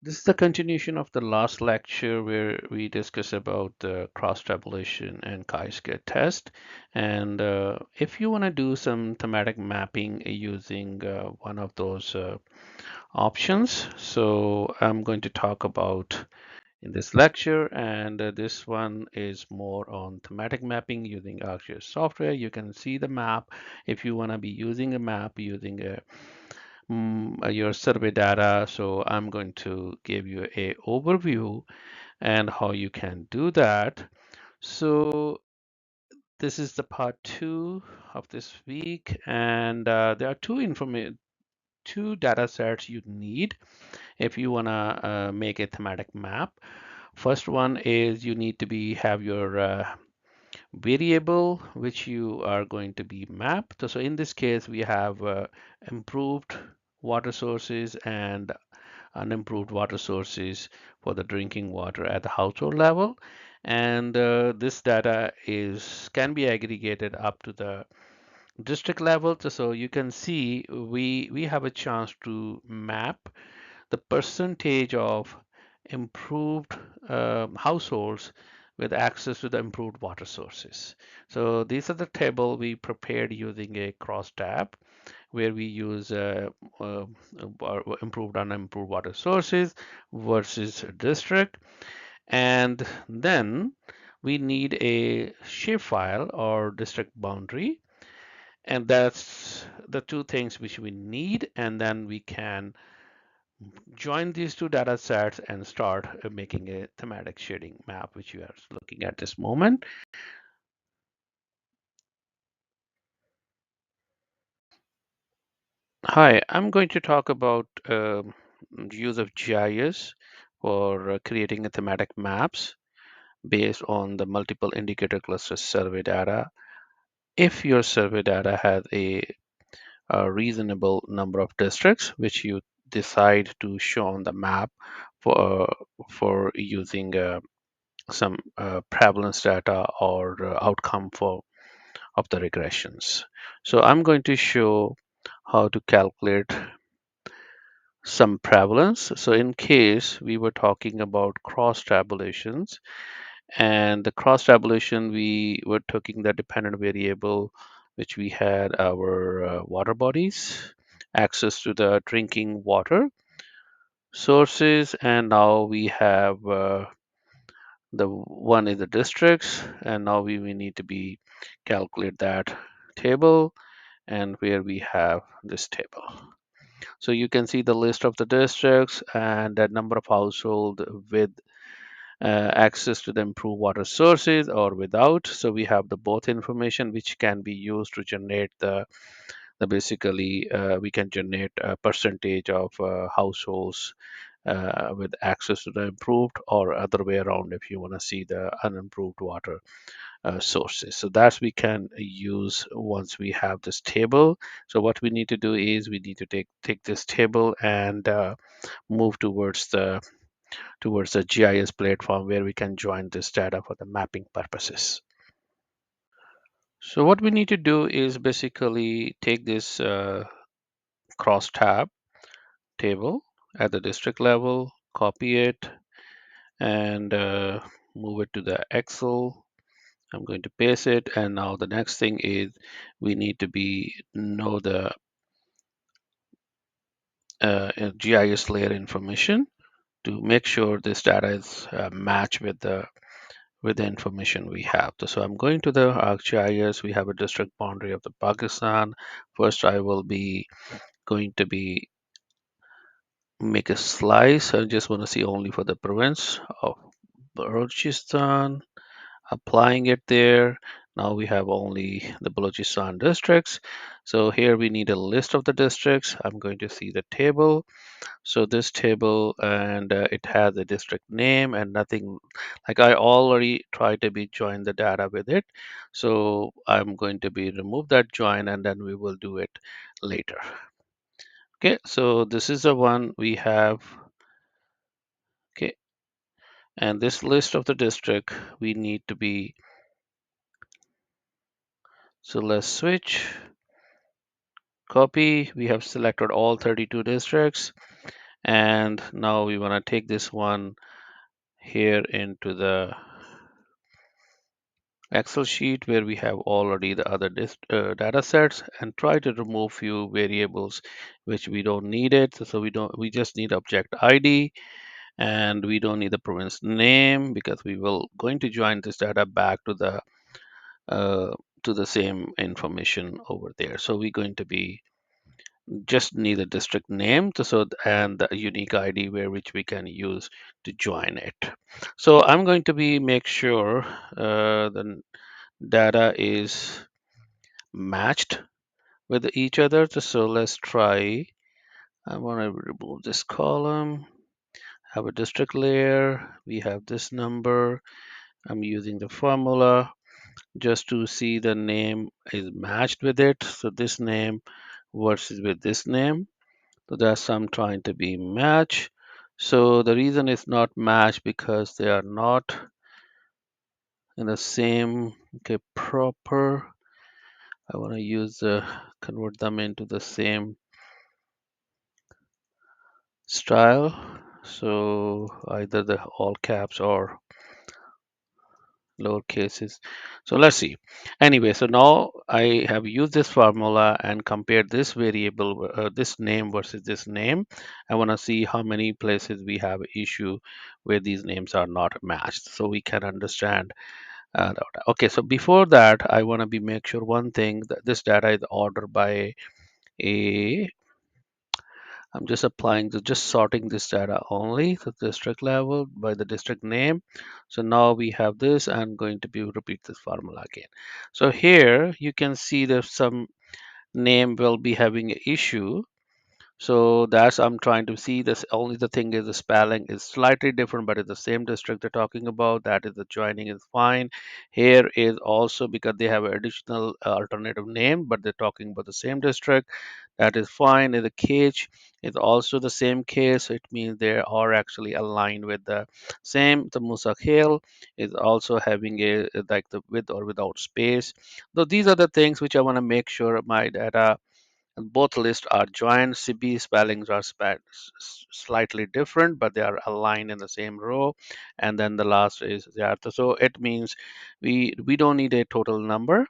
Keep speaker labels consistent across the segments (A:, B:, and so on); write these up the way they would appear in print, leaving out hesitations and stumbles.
A: This is the continuation of the last lecture where we discuss about the cross-tabulation and chi-square test. And if you want to do some thematic mapping using one of those options, so I'm going to talk about in this lecture, and this one is more on thematic mapping using ArcGIS software. You can see the map if you want to be using a map using your survey data. So I'm going to give you a overview and how you can do that. So this is the part two of this week, and there are two data sets you need if you want to make a thematic map. First one is you need to be have your variable which you are going to be mapped. So in this case, we have improved water sources and unimproved water sources for the drinking water at the household level. And this data is can be aggregated up to the district level. So you can see we have a chance to map the percentage of improved households with access to the improved water sources. So these are the table we prepared using a cross tab where we use uh, improved and unimproved water sources versus district. And then we need a shapefile or district boundary. And that's the two things which we need. And then we can join these two data sets and start making a thematic shading map, which you are looking at this moment. Hi, I'm going to talk about use of GIS for creating a thematic maps based on the multiple indicator cluster survey data. If your survey data has a reasonable number of districts, which you decide to show on the map for using some prevalence data or outcome for of the regressions. So I'm going to show how to calculate some prevalence. So in case we were talking about cross tabulations, and the cross tabulation we were taking the dependent variable which we had our water bodies, access to the drinking water sources, and now we have the one is the districts, and now we need to be calculate that table and where we have this table. So you can see the list of the districts and the number of household with access to the improved water sources or without. So we have the both information which can be used to generate the basically we can generate a percentage of households with access to the improved or other way around if you want to see the unimproved water sources. So that's we can use once we have this table. So what we need to do is we need to take this table and move towards the GIS platform where we can join this data for the mapping purposes. So what we need to do is basically take this cross tab table at the district level, copy it, and move it to the Excel. I'm going to paste it, and now the next thing is we need to be know the GIS layer information to make sure this data is matched with the information we have. So I'm going to the ArcGIS. We have a district boundary of the Pakistan. First, I will be going to be make a slice. I just want to see only for the province of Balochistan, applying it there. Now we have only the Balochistan districts. So here we need a list of the districts. I'm going to see the table. So this table and it has a district name and nothing like I already tried to be join the data with it. So I'm going to be remove that join and then we will do it later. Okay, so this is the one we have. Okay, and this list of the district we need to be, so let's switch, copy. We have selected all 32 districts And now we want to take this one here into the Excel sheet where we have already the other data sets and try to remove few variables which we don't need it. So we just need object ID, and we don't need the province name because we will going to join this data back uh, to the same information over there. So we're going to be just need the district name and the unique ID where which we can use to join it. So I'm going to be make sure the data is matched with each other. So let's try. I want to remove this column, have a district layer. We have this number. I'm using the formula just to see the name is matched with it. So this name versus with this name. So that's I'm trying to be match. So the reason it's not matched because they are not in the same proper. I want to use convert them into the same style. So either the all caps or lower cases. So let's see. Anyway, so now I have used this formula and compared this variable, this name versus this name. I want to see how many places we have issue where these names are not matched, so we can understand. Okay, so before that, I want to be make sure one thing that this data is ordered by a. I'm just applying the just sorting this data only to district level by the district name. So now we have this. I'm going to be repeat this formula again. So here you can see that some name will be having an issue, so that's I'm trying to see this. Only the thing is the spelling is slightly different, but it's the same district they're talking about. That is the joining is fine. Here is also because they have an additional alternative name, but they're talking about the same district. That is fine. And the cage is also the same case. It means they are actually aligned with the same. The Musak Hill is also having a like the with or without space. So these are the things which I want to make sure my data and both lists are joined. CB spellings are slightly different, but they are aligned in the same row. And then the last is the Artha. So it means we don't need a total number.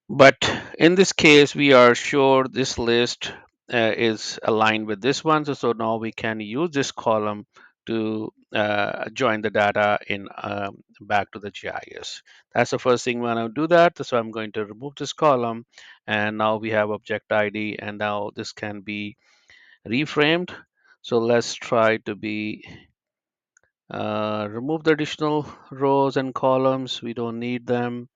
A: But in this case, we are sure this list is aligned with this one. So now we can use this column to join the data in back to the GIS. That's the first thing when I do that. So I'm going to remove this column, and now we have object ID, and now this can be reframed. So let's try to be remove the additional rows and columns. We don't need them.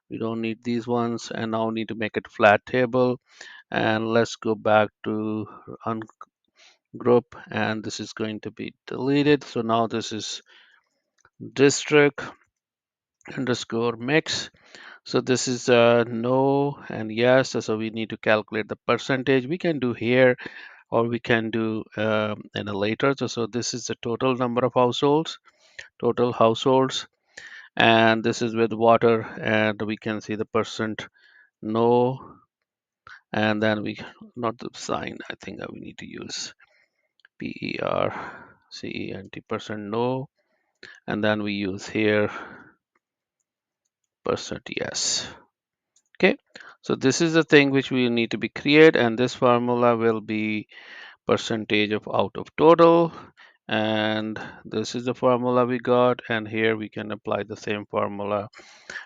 A: We don't need these ones, and now need to make it flat table. And let's go back to ungroup, and this is going to be deleted. So now this is district underscore mix. So this is no and yes. So we need to calculate the percentage. We can do here, or we can do in a later. So this is the total number of households, total households, and this is with water, and we can see the percent no, and then we not the sign. I think that we need to use percent no, and then we use here percent yes. Okay, so this is the thing which we need to be create, and this formula will be percentage of out of total, and this is the formula we got, and here we can apply the same formula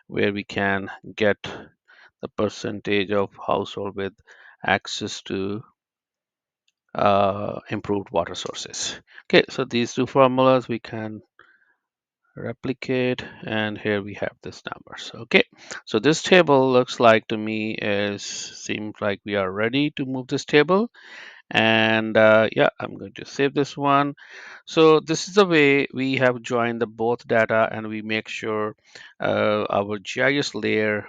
A: where we can get the percentage of household with access to improved water sources. Okay, so these two formulas we can replicate, and here we have this numbers. Okay, so this table looks like to me is seems like we are ready to move this table, and yeah, I'm going to save this one. So this is the way we have joined the both data, and we make sure our GIS layer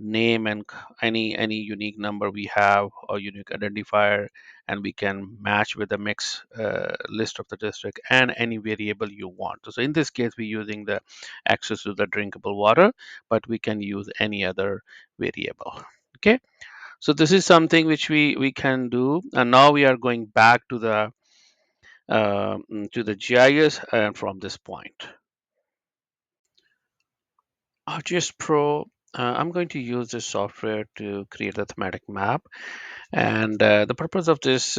A: name and any unique number we have or unique identifier, and we can match with the mix list of the district and any variable you want. So in this case we're using the access to the drinkable water, but we can use any other variable. Okay, so this is something which we can do, and now we are going back to the to the GIS and from this point. ArcGIS Pro, I'm going to use this software to create a thematic map. And the purpose of this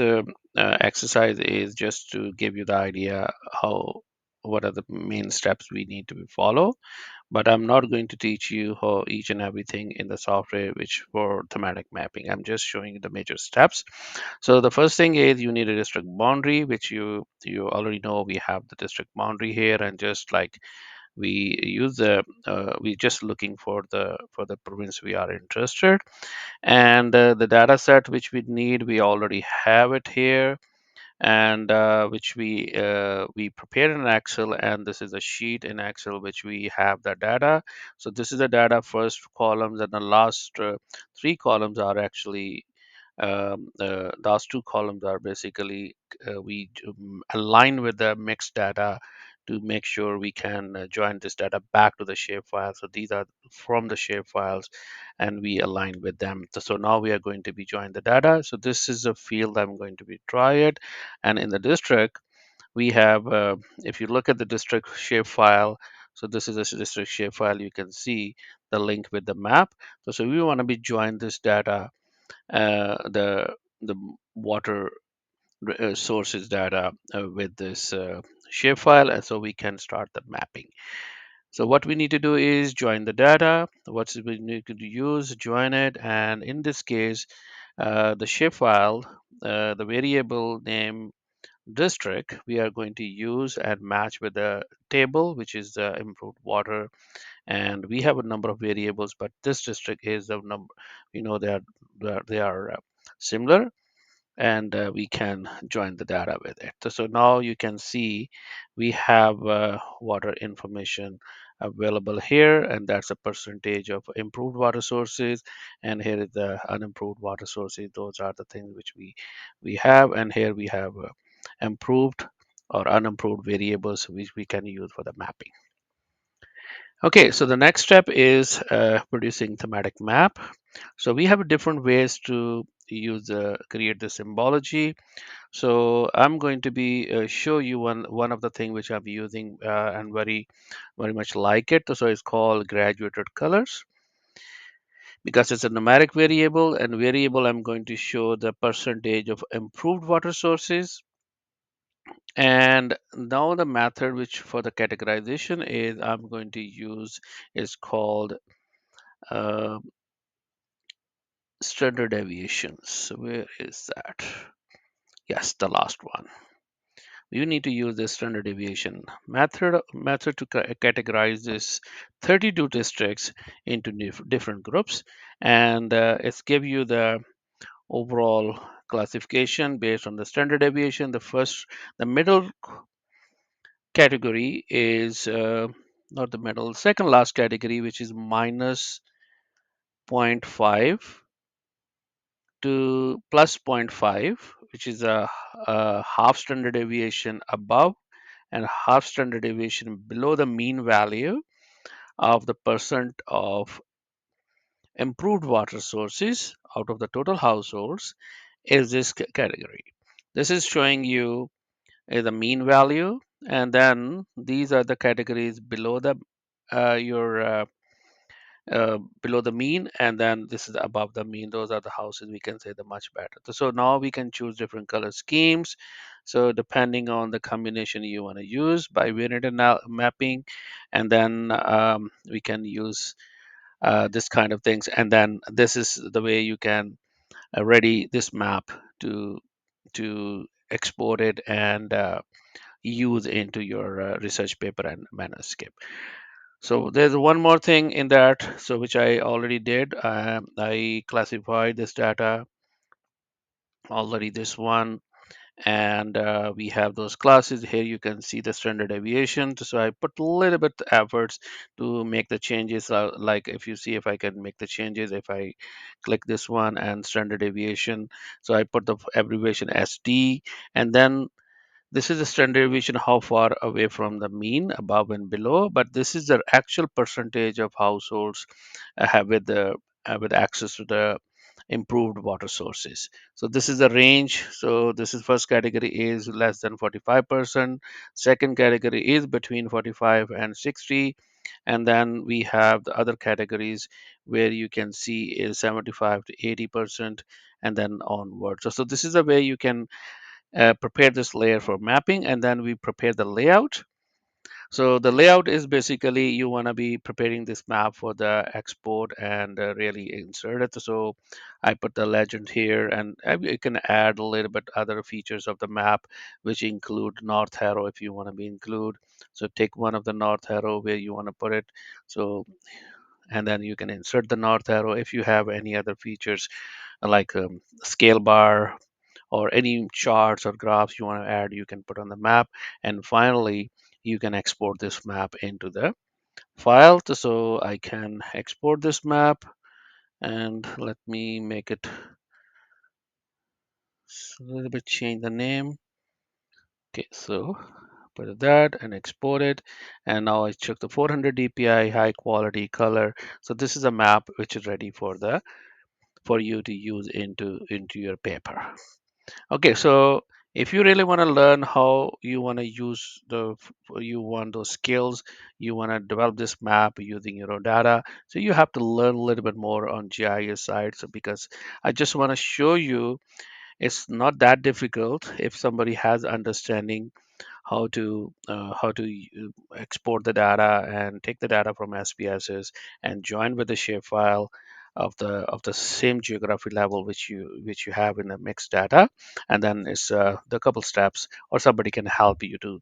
A: exercise is just to give you the idea what are the main steps we need to follow. But I'm not going to teach you how each and everything in the software which for thematic mapping. I'm just showing you the major steps. So the first thing is you need a district boundary, which you already know we have the district boundary here, and just like we use the we just looking for the province we are interested, and the data set which we need we already have it here, and which we prepared in Excel, and this is a sheet in Excel which we have the data. So this is the data first columns, and the last three columns are actually those two columns are basically we align with the mixed data to make sure we can join this data back to the shapefile. So these are from the shapefiles, and we align with them. So now we are going to be join the data. So this is a field I'm going to be try it, and in the district we have. If you look at the district shapefile, so this is a district shapefile. You can see the link with the map. So we want to be join this data, the water sources data with this shapefile, and so we can start the mapping. So what we need to do is join the data. What we need to use, join it, and in this case, the shapefile, the variable name district, we are going to use and match with the table, which is the improved water. And we have a number of variables, but this district is the number. We know they are similar, and we can join the data with it. So now you can see we have water information available here, and that's a percentage of improved water sources, and here is the unimproved water sources. Those are the things which we have, and here we have improved or unimproved variables which we can use for the mapping. Okay, so the next step is producing thematic map. So we have different ways to use create the symbology. So I'm going to be show you one of the thing which I'm using and very much like it. So it's called graduated colors, because it's a numeric variable, and variable I'm going to show the percentage of improved water sources. And now the method which for the categorization is I'm going to use is called uh, standard deviations. So where is that? Yes, the last one. You need to use the standard deviation method to categorize this 32 districts into different groups, and it's give you the overall classification based on the standard deviation. The middle category is not the middle, second last category, which is minus zero point 0.5 to plus zero point 0.5, which is a half standard deviation above and half standard deviation below the mean value of the percent of improved water sources out of the total households is this category. This is showing you the mean value, and then these are the categories below the your below the mean, and then this is above the mean. Those are the houses we can say the much better. So now we can choose different color schemes. So depending on the combination you want to use by variant mapping, and then we can use this kind of things. And then this is the way you can ready this map to export it and use into your research paper and manuscript. So there's one more thing in that, so which I already did. I classified this data already, this one, and we have those classes here. You can see the standard deviation. So I put a little bit efforts to make the changes. Like if you see if I can make the changes, if I click this one and standard deviation, so I put the abbreviation SD, and then this is the standard deviation, how far away from the mean, above and below. But this is the actual percentage of households have with access to the improved water sources. So this is the range. So this is first category is less than 45%. Second category is between 45 and 60. And then we have the other categories where you can see is 75 to 80%, and then onward. So this is a way you can prepare this layer for mapping, and then we prepare the layout. So the layout is basically you want to be preparing this map for the export and really insert it. So I put the legend here, and you can add a little bit other features of the map, which include north arrow if you want to be include. So take one of the north arrow where you want to put it. So and then you can insert the north arrow. If you have any other features like scale bar or any charts or graphs you want to add, you can put on the map. And finally, you can export this map into the file. So I can export this map, and let me make it a little bit, change the name. Okay, so put that and export it. And now I check the 400 dpi high quality color. So this is a map which is ready for you to use into your paper. Okay, so if you really want to learn how you want to use you want those skills, you want to develop this map using your own data. So you have to learn a little bit more on GIS side. So because I just want to show you, it's not that difficult if somebody has understanding how to export the data and take the data from SPSS and join with the shapefile of the same geography level which you have in the mixed data. And then it's the couple steps, or somebody can help you to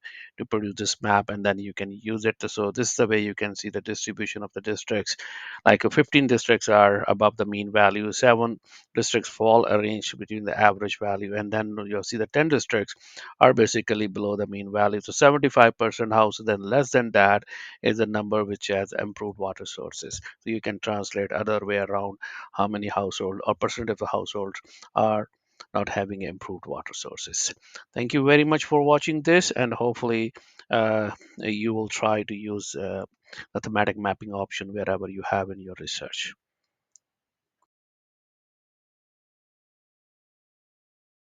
A: produce this map, and then you can use it. So this is the way you can see the distribution of the districts. Like 15 districts are above the mean value, 7 districts fall arranged between the average value, and then you'll see the 10 districts are basically below the mean value. So 75% house, then less than that is a number which has improved water sources. So you can translate other way around how many household or percent of the households are not having improved water sources. Thank you very much for watching this, and hopefully you will try to use the thematic mapping option wherever you have in your research.